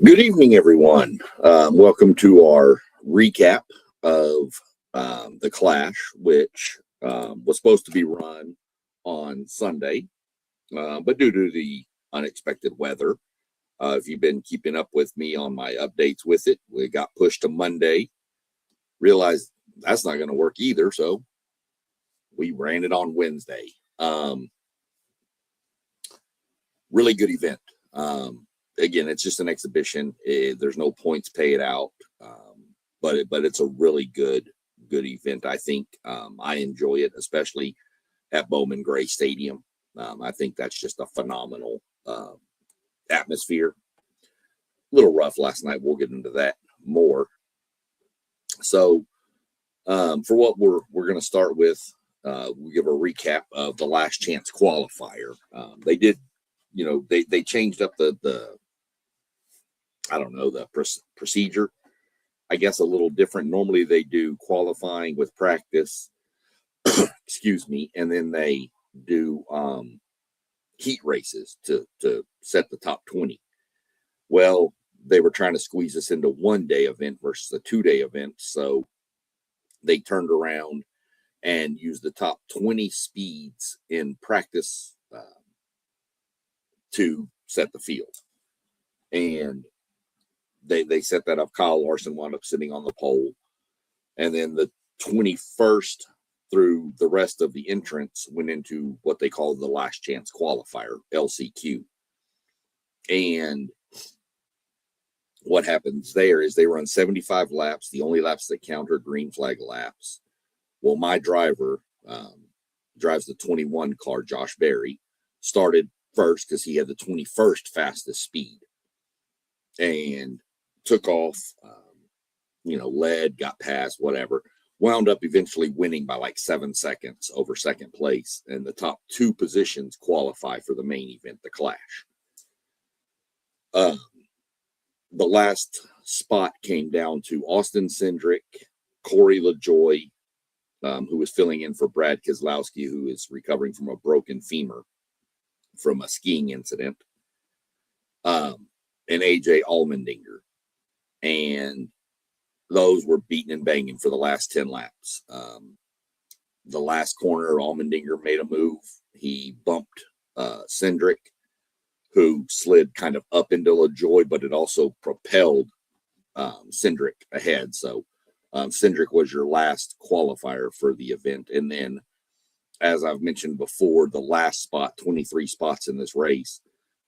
Good evening, everyone. Welcome to our recap of the Clash, which was supposed to be run on Sunday, but due to the unexpected weather, if you've been keeping up with me on my updates with it, we got pushed to Monday. Realized that's not going to work either, so we ran it on Wednesday. Really good event. Again, it's just an exhibition. There's no points paid out, but it's a really good event. I think I enjoy it, especially at Bowman Gray Stadium. I think that's just a phenomenal atmosphere. A little rough last night. We'll get into that more. So, for what we're going to start with, we'll give a recap of the last chance qualifier. They did, they changed up the procedure, I guess, a little different. Normally they do qualifying with practice, excuse me, and then they do heat races to set the top 20. Well, they were trying to squeeze us into 1-day event versus a 2-day event. So they turned around and used the top 20 speeds in practice to set the field. And they set that up. Kyle Larson wound up sitting on the pole. And then the 21st through the rest of the entrants went into what they call the last chance qualifier, LCQ. And what happens there is they run 75 laps. The only laps that count are green flag laps. Well, my driver drives the 21 car, Josh Berry, started first because he had the 21st fastest speed and took off, led, got past, whatever, wound up eventually winning by like 7 seconds over second place. And the top 2 positions qualify for the main event, the Clash. The last spot came down to Austin Cindric, Corey LaJoy, who was filling in for Brad Keselowski, who is recovering from a broken femur from a skiing incident, and AJ Allmendinger. And those were beating and banging for the last 10 laps. The last corner, Allmendinger made a move. He bumped Cindric, who slid kind of up into LaJoy, but it also propelled Cindric ahead. So Cindric was your last qualifier for the event. And then, as I've mentioned before, the last spot, 23 spots in this race,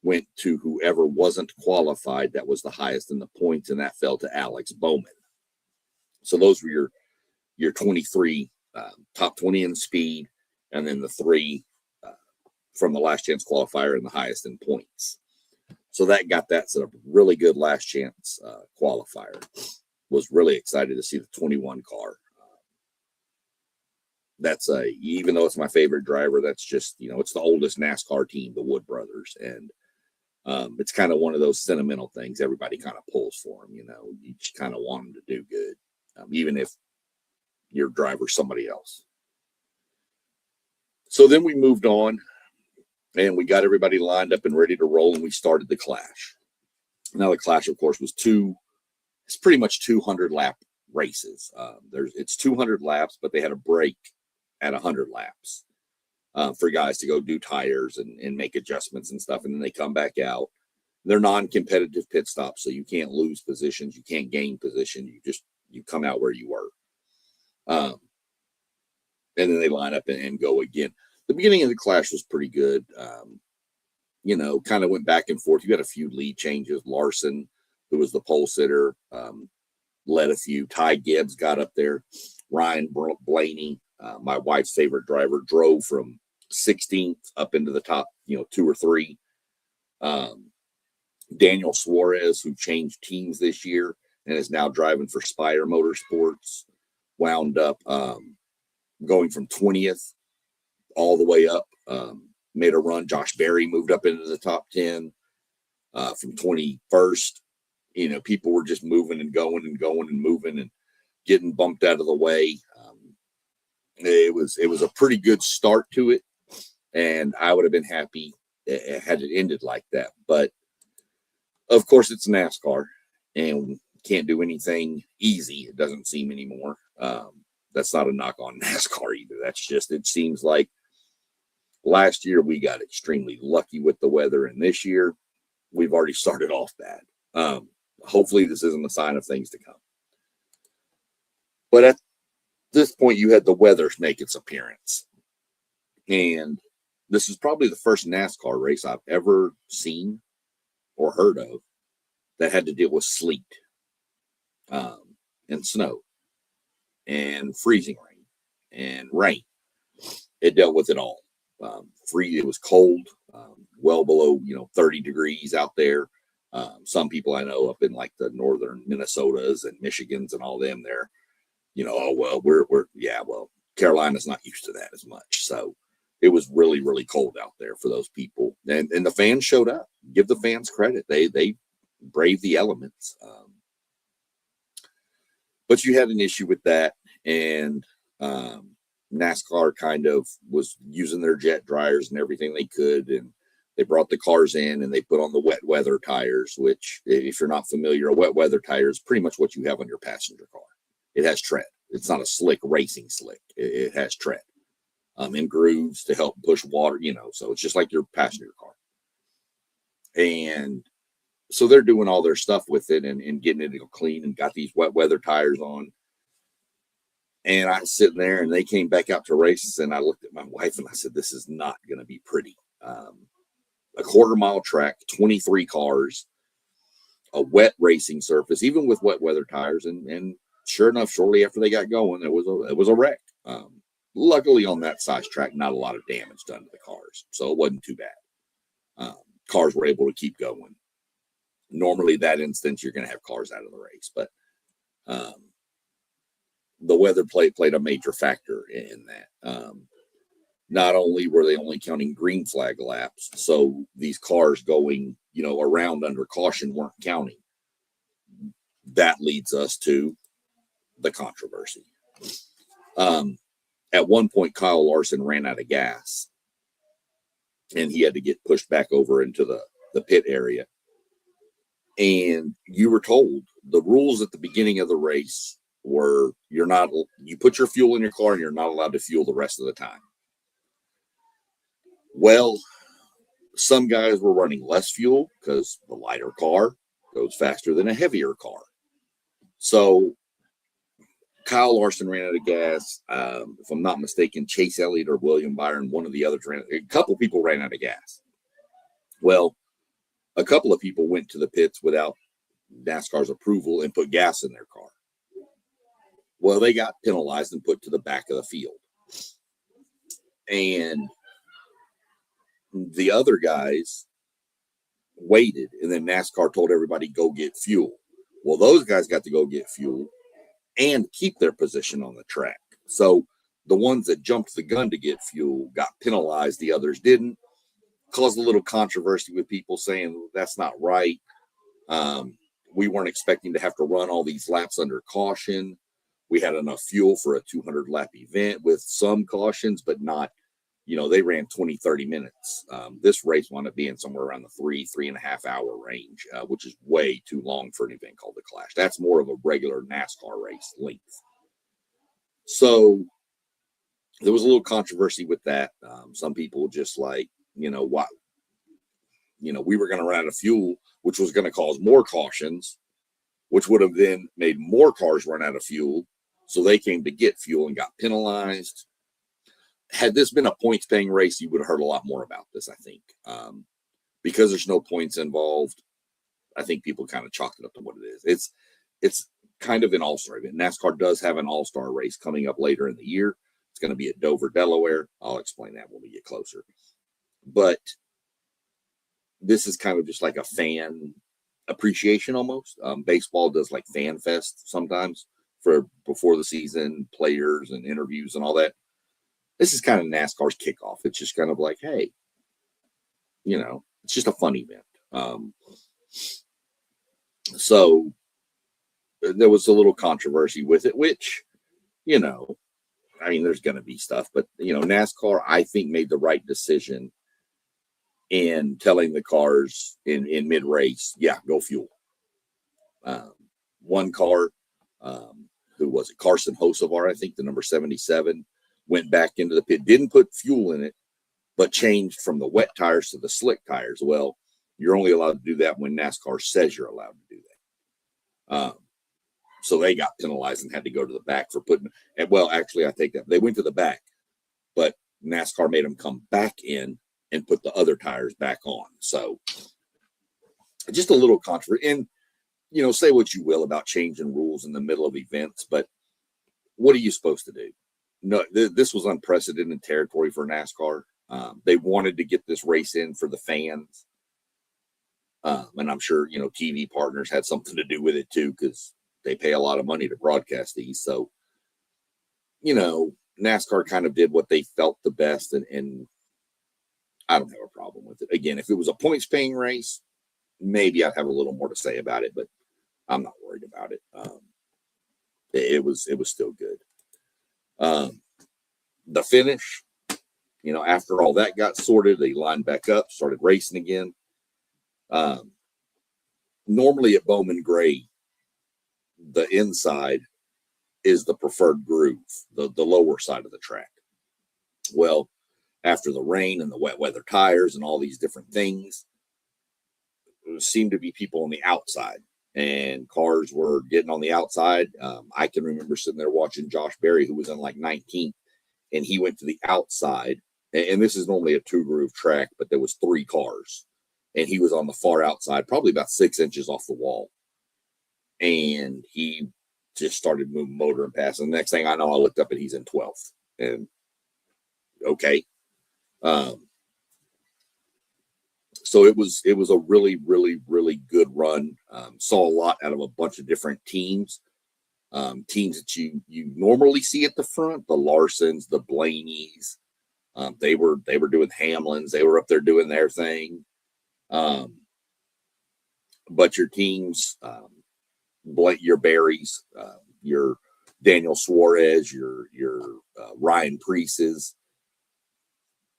went to whoever wasn't qualified that was the highest in the points, and that fell to Alex Bowman. So those were your 23 top 20 in speed, and then the 3 from the last chance qualifier and the highest in points. So that got that set up. Really good last chance qualifier. Was really excited to see the 21 car. That's even though it's my favorite driver, that's just, it's the oldest NASCAR team, the Wood Brothers. And it's kind of one of those sentimental things. Everybody kind of pulls for them, you just kind of want them to do good, even if your driver's somebody else. So then we moved on and we got everybody lined up and ready to roll, and we started the Clash. Now the Clash, of course, it's pretty much 200 lap races. It's 200 laps, but they had a break at 100 laps for guys to go do tires and make adjustments and stuff. And then they come back out. They're non-competitive pit stops, so you can't lose positions. You can't gain position. You come out where you were. And then they line up and go again. The beginning of the Clash was pretty good. Kind of went back and forth. You had a few lead changes. Larson, who was the pole sitter, led a few. Ty Gibbs got up there. Ryan Blaney, my wife's favorite driver, drove from 16th up into the top, 2 or 3. Daniel Suarez, who changed teams this year and is now driving for Spire Motorsports, wound up going from 20th all the way up, made a run. Josh Berry moved up into the top 10 from 21st. People were just moving and going and moving and getting bumped out of the way. It was a pretty good start to it, and I would have been happy had it ended like that. But Of course, it's NASCAR and can't do anything easy. It doesn't seem anymore. That's not a knock on NASCAR either. That's just, it seems like last year we got extremely lucky with the weather, and this year we've already started off bad. Hopefully this isn't a sign of things to come. But at this point, you had the weather make its appearance. And this is probably the first NASCAR race I've ever seen or heard of that had to deal with sleet and snow and freezing rain and rain. It dealt with it all. It was cold, well below 30 degrees out there. Some people I know up in like the northern Minnesotas and Michigans and all them there, oh well, well, Carolina's not used to that as much. So it was really, really cold out there for those people, and the fans showed up. Give the fans credit; they braved the elements. But you had an issue with that, and NASCAR kind of was using their jet dryers and everything they could, and they brought the cars in and they put on the wet weather tires, which, if you're not familiar, a wet weather tire is pretty much what you have on your passenger car. It has tread. It's not a slick racing slick. It has tread and grooves to help push water, so it's just like your passenger car. And so they're doing all their stuff with it and getting it clean, and got these wet weather tires on. And I was sitting there, and they came back out to races, and I looked at my wife and I said, this is not going to be pretty. A quarter-mile track, 23 cars, a wet racing surface, even with wet weather tires. And sure enough, shortly after they got going, it was a wreck. Luckily, on that size track, not a lot of damage done to the cars, so it wasn't too bad. Cars were able to keep going. Normally, that instance, you're going to have cars out of the race, but the weather played a major factor in that. Not only were they only counting green flag laps, so these cars going, around under caution weren't counting. That leads us to the controversy. At one point, Kyle Larson ran out of gas, and he had to get pushed back over into the pit area. And you were told the rules at the beginning of the race were you put your fuel in your car and you're not allowed to fuel the rest of the time. Well, some guys were running less fuel because the lighter car goes faster than a heavier car. So Kyle Larson ran out of gas. If I'm not mistaken, Chase Elliott or William Byron, one of the others a couple people ran out of gas. Well, a couple of people went to the pits without NASCAR's approval and put gas in their car. Well, they got penalized and put to the back of the field. And the other guys waited, and then NASCAR told everybody, go get fuel. Well, those guys got to go get fuel and keep their position on the track. So the ones that jumped the gun to get fuel got penalized. The others didn't. Caused a little controversy with people saying that's not right. We weren't expecting to have to run all these laps under caution. We had enough fuel for a 200 lap event with some cautions, but not, they ran 20, 30 minutes. This race wound up being somewhere around the 3.5 hour range, which is way too long for an event called the Clash. That's more of a regular NASCAR race length. So there was a little controversy with that. Some people just like, why? We were going to run out of fuel, which was going to cause more cautions, which would have then made more cars run out of fuel. So they came to get fuel and got penalized. Had this been a points paying race, you would have heard a lot more about this, I think. Because there's no points involved, I think people kind of chalked it up to what it is. It's kind of an all-star event. NASCAR does have an all-star race coming up later in the year. It's going to be at Dover, Delaware. I'll explain that when we get closer. But this is kind of just like a fan appreciation almost. Baseball does like Fan Fest sometimes for before the season, players and interviews and all that. This is kind of NASCAR's kickoff. It's just kind of like, hey, it's just a fun event. So there was a little controversy with it, which, there's going to be stuff, but, NASCAR, I think, made the right decision and telling the cars in mid race, yeah, go fuel. One car, who was it? Carson Hocevar, I think, the number 77, went back into the pit, didn't put fuel in it, but changed from the wet tires to the slick tires. Well, you're only allowed to do that when NASCAR says you're allowed to do that. So they got penalized and had to go to the back for putting, and well, actually, I take that. They went to the back, but NASCAR made them come back in and put the other tires back on. So just a little controversy. And, you know, say what you will about changing rules in the middle of events, but what are you supposed to do? No, this was unprecedented territory for NASCAR. They wanted to get this race in for the fans. And I'm sure, you know, TV partners had something to do with it too, because they pay a lot of money to broadcast these. So, you know, NASCAR kind of did what they felt the best, and I don't have a problem with it. Again, if it was a points paying race, maybe I'd have a little more to say about it, but I'm not worried about it. It was still good. The finish, you know, after all that got sorted, they lined back up, started racing again. Normally at Bowman Gray, the inside is the preferred groove, the lower side of the track. Well, after the rain and the wet weather tires and all these different things, there seemed to be people on the outside, and cars were getting on the outside. I can remember sitting there watching Josh Berry, who was in like 19th, and he went to the outside. And this is normally a 2-groove track, but there was 3 cars, and he was on the far outside, probably about 6 inches off the wall. And he just started moving motor and passing. The next thing I know, I looked up and he's in 12th. And okay. So it was a really, really, really good run. Saw a lot out of a bunch of different teams. Teams that you normally see at the front, the Larsons, the Blaneys. They were doing Hamlins. They were up there doing their thing. But your teams, your Berries, your Daniel Suarez, your Ryan Preece's,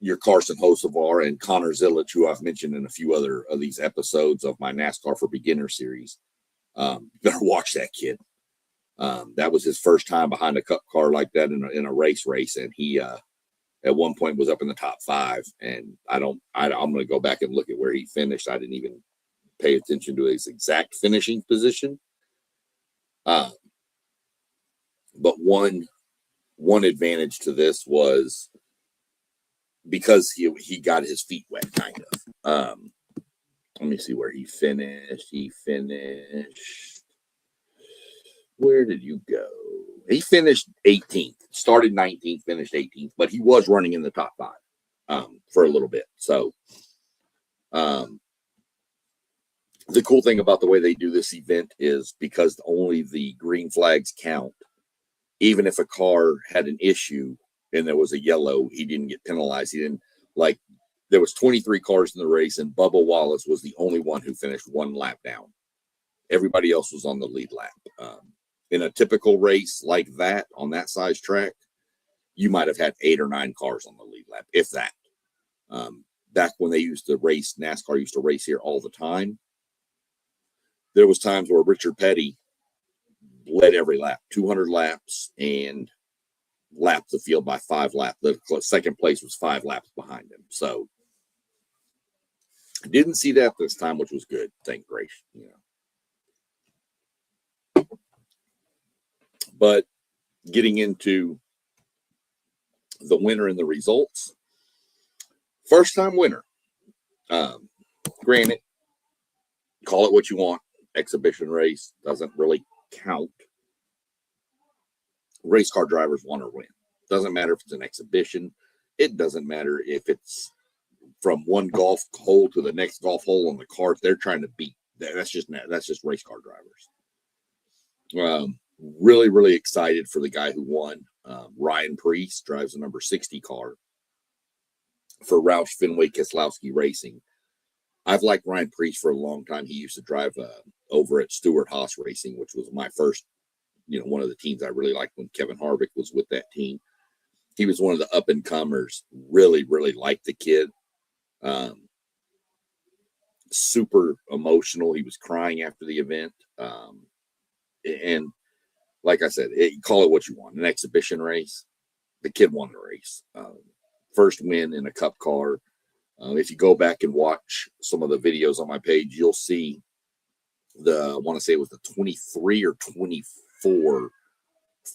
your Carson Hocevar, and Connor Zilic, who I've mentioned in a few other of these episodes of my NASCAR for Beginner series. Better watch that kid. That was his first time behind a cup car like that in a race, and he at one point was up in the top 5. And I'm going to go back and look at where he finished. I didn't even pay attention to his exact finishing position. But one advantage to this was because he got his feet wet, kind of. Let me see where he finished. Where did you go? He finished 18th. Started 19th, finished 18th, but he was running in the top 5 for a little bit. So the cool thing about the way they do this event is because only the green flags count, even if a car had an issue and there was a yellow, he didn't get penalized. He didn't, like, there was 23 cars in the race, and Bubba Wallace was the only one who finished 1 lap down. Everybody else was on the lead lap. In a typical race like that, on that size track, you might have had 8 or 9 cars on the lead lap, if that. Back when they used to race, NASCAR used to race here all the time, there was times where Richard Petty led every lap, 200 laps, and lapped the field by 5 laps. The second place was 5 laps behind him. So I didn't see that this time, which was good. Thank gracious. But getting into the winner and the results, first time winner. Granted, call it what you want. Exhibition race doesn't really count. Race car drivers want to win. Doesn't matter if it's an exhibition. It doesn't matter if it's from one golf hole to the next golf hole on the cart. They're trying to beat. That's just race car drivers. Really, really excited for the guy who won. Ryan Preece drives the number 60 car for Roush Fenway Keselowski Racing. I've liked Ryan Preece for a long time. He used to drive over at Stewart-Haas Racing, which was my first, one of the teams I really liked when Kevin Harvick was with that team. He was one of the up-and-comers. Really, really liked the kid. super emotional. He was crying after the event. And like I said, call it what you want, an exhibition race. The kid won the race. First win in a cup car. If you go back and watch some of the videos on my page, you'll see I want to say it was the 23 or 24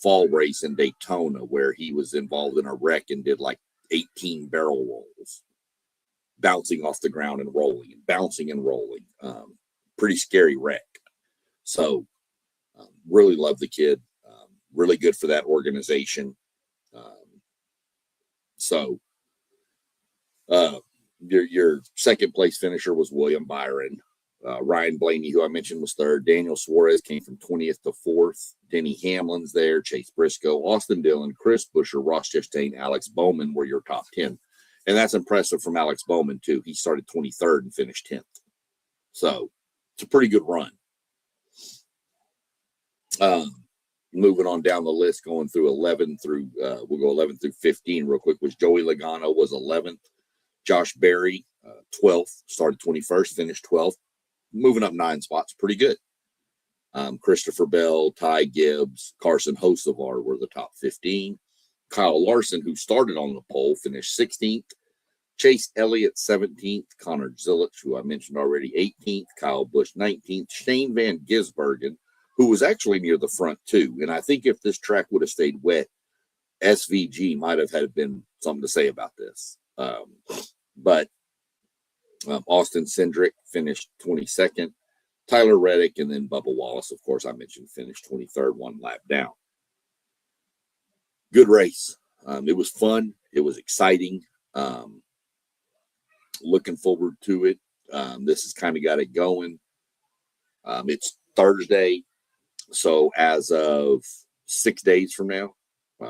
fall race in Daytona where he was involved in a wreck and did like 18 barrel rolls, bouncing off the ground and rolling and bouncing and rolling. Pretty scary wreck. So really love the kid. Really good for that organization. So your second place finisher was William Byron. Ryan Blaney, who I mentioned, was third. Daniel Suarez came from 20th to 4th. Denny Hamlin's there. Chase Briscoe, Austin Dillon, Chris Buescher, Ross Chastain, Alex Bowman were your top 10. And that's impressive from Alex Bowman, too. He started 23rd and finished 10th. So it's a pretty good run. Moving on down the list, going through 11 through, we'll go 11 through 15 real quick, was Joey Logano was 11th. Josh Berry, 12th, started 21st, finished 12th. Moving up 9 spots, pretty good. Christopher Bell, Ty Gibbs, Carson Hocevar were the top 15. Kyle Larson, who started on the pole, finished 16th. Chase Elliott, 17th. Connor Zilisch, who I mentioned already, 18th. Kyle Busch, 19th. Shane Van Gisbergen, who was actually near the front, too. And I think if this track would have stayed wet, SVG might have had been something to say about this. But Austin Cindric finished 22nd. Tyler Reddick, and then Bubba Wallace, of course, I mentioned, finished 23rd, 1 lap down. Good race. It was fun. It was exciting. Looking forward to it. This has kind of got it going. It's Thursday, so as of 6 days from now,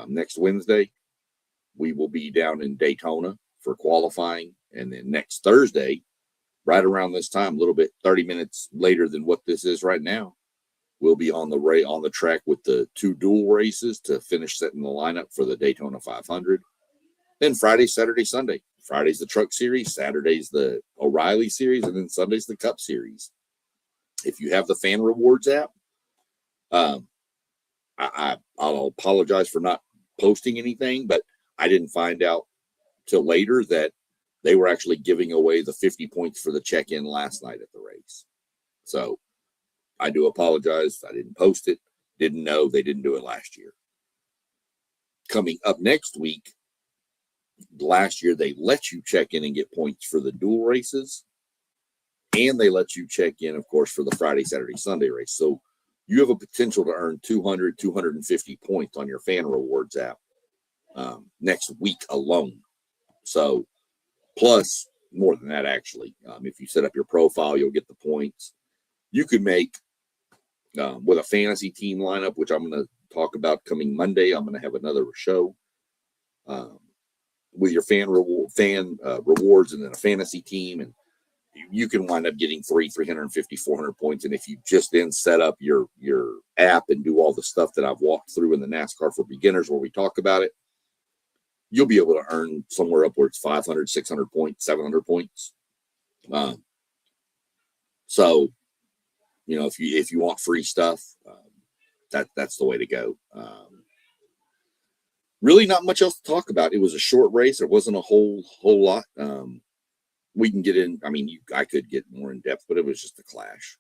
next Wednesday, we will be down in Daytona for qualifying, and then next Thursday, right around this time, a little bit 30 minutes later than what this is right now, we'll be on the track with the 2 dual races to finish setting the lineup for the Daytona 500. Then Friday, Saturday, Sunday. Friday's the Truck Series, Saturday's the O'Reilly Series, and then Sunday's the Cup Series. If you have the Fan Rewards app, I'll apologize for not posting anything, but I didn't find out till later that they were actually giving away the 50 points for the check-in last night at the race. So I do apologize. I didn't post it. Didn't know they didn't do it last year. Coming up next week, last year they let you check in and get points for the dual races. And they let you check in, of course, for the Friday, Saturday, Sunday race. So you have a potential to earn 200, 250 points on your Fan Rewards app next week alone. So plus more than that, actually. If you set up your profile, you'll get the points. You could make, with a fantasy team lineup, which I'm going to talk about coming Monday. I'm going to have another show with your fan rewards and then a fantasy team. And you can wind up getting 350, 400 points. And if you just then set up your app and do all the stuff that I've walked through in the NASCAR for Beginners where we talk about it, you'll be able to earn somewhere upwards 500, 600 points, 700 points. So, you know, if you want free stuff, that's the way to go. Really not much else to talk about. It was a short race. There wasn't a whole lot. We can get in. I mean, I could get more in depth, but it was just a clash.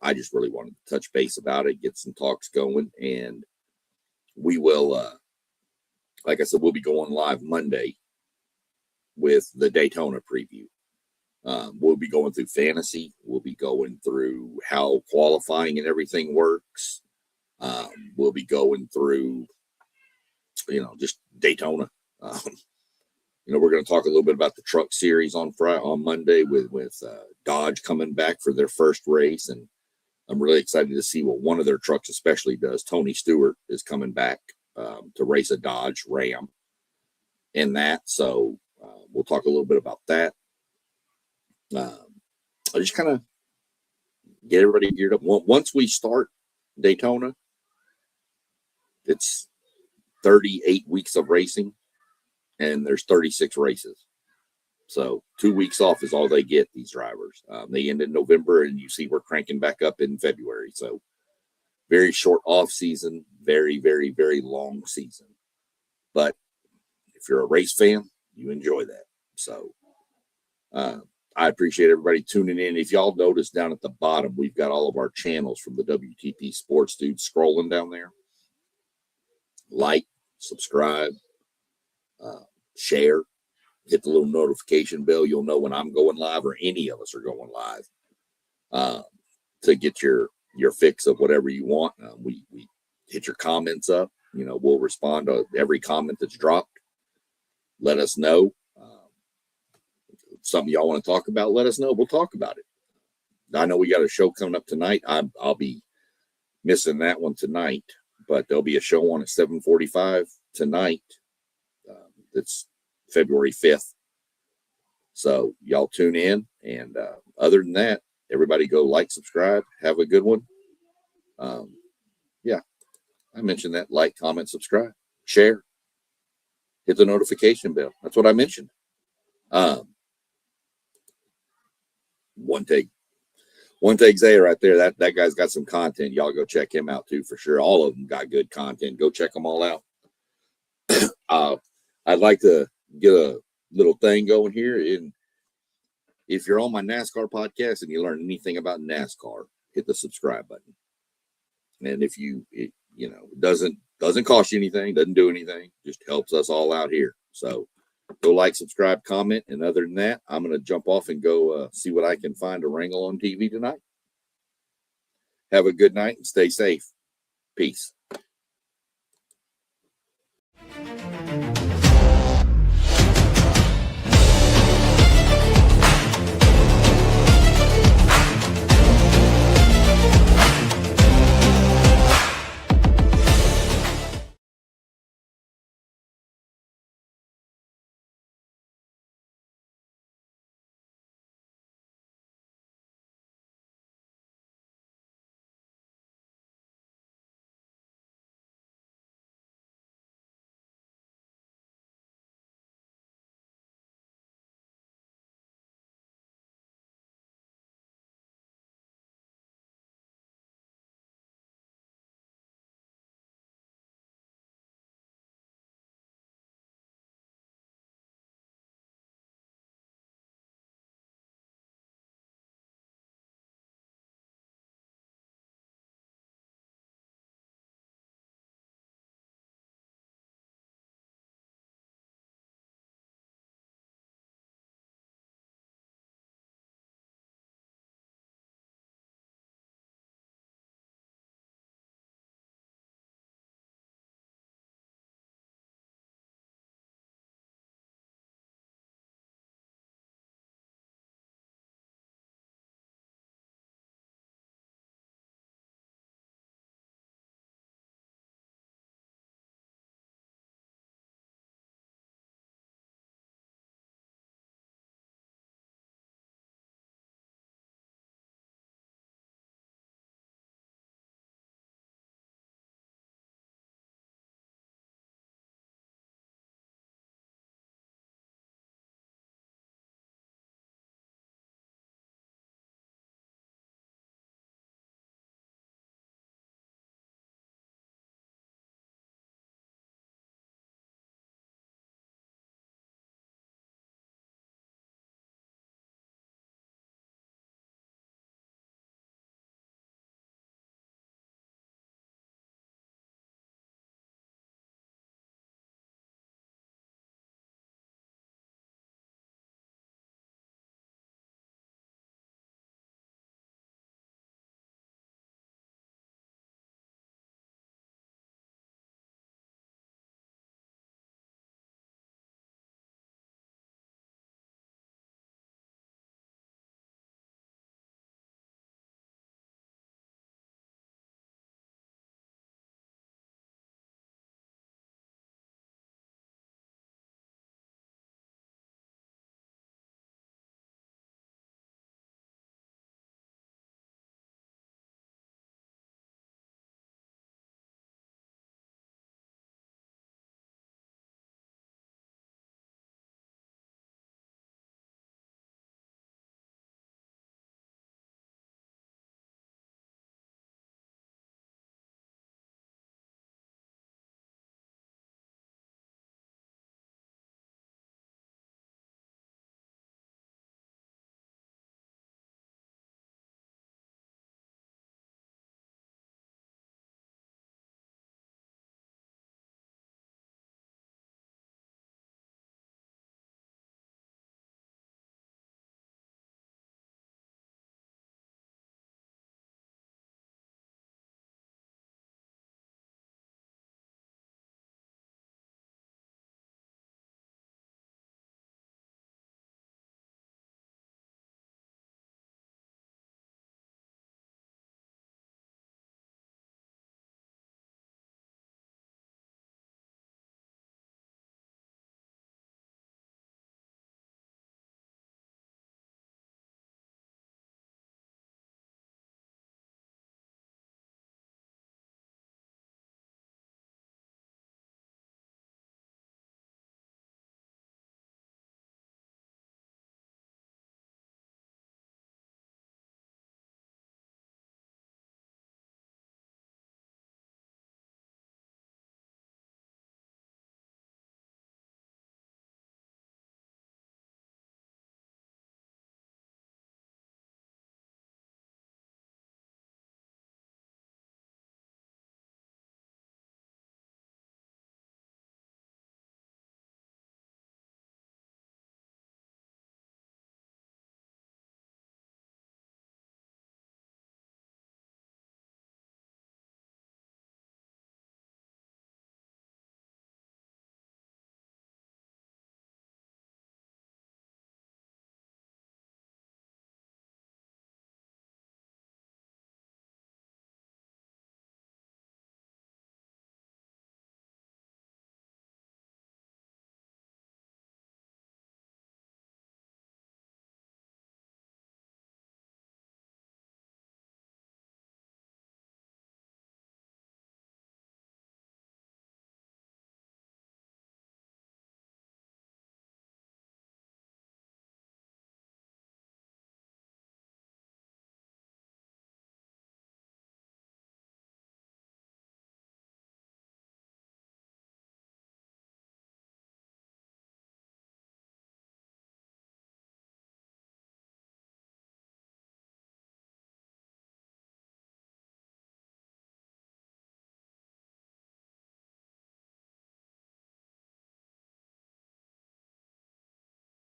I just really wanted to touch base about it, get some talks going, and we will, like I said, we'll be going live Monday with the Daytona preview. We'll be going through fantasy. We'll be going through how qualifying and everything works. We'll be going through, just Daytona. We're going to talk a little bit about the Truck Series on Monday with Dodge coming back for their first race, and I'm really excited to see what one of their trucks especially does. Tony Stewart is coming back to race a Dodge Ram in that, so we'll talk a little bit about that. I just kind of get everybody geared up. Once we start Daytona, it's 38 weeks of racing, and there's 36 races. So 2 weeks off is all they get, these drivers. They end in November, and you see we're cranking back up in February. So very short off season, very, very, very long season. But if you're a race fan, you enjoy that. So I appreciate everybody tuning in. If y'all notice down at the bottom, we've got all of our channels from the WTP Sports Dudes scrolling down there. Like, subscribe, share, hit the little notification bell. You'll know when I'm going live or any of us are going live to get your fix of whatever you want. We hit your comments up. We'll respond to every comment that's dropped. Let us know. Something y'all want to talk about, let us know. We'll talk about it. I know we got a show coming up tonight. I'll be missing that one tonight, but there'll be a show on at 7:45 tonight. It's February 5th. So y'all tune in. And other than that, everybody go like, subscribe. Have a good one. Yeah, I mentioned that. Like, comment, subscribe, share, hit the notification bell. That's what I mentioned. One take Zay right there. That guy's got some content. Y'all go check him out too, for sure. All of them got good content. Go check them all out. I'd like to get a little thing going here. And if you're on my NASCAR podcast and you learn anything about NASCAR, hit the subscribe button. And if it doesn't cost you anything, doesn't do anything, just helps us all out here. So go like, subscribe, comment. And other than that, I'm going to jump off and go see what I can find to wrangle on TV tonight. Have a good night and stay safe. Peace.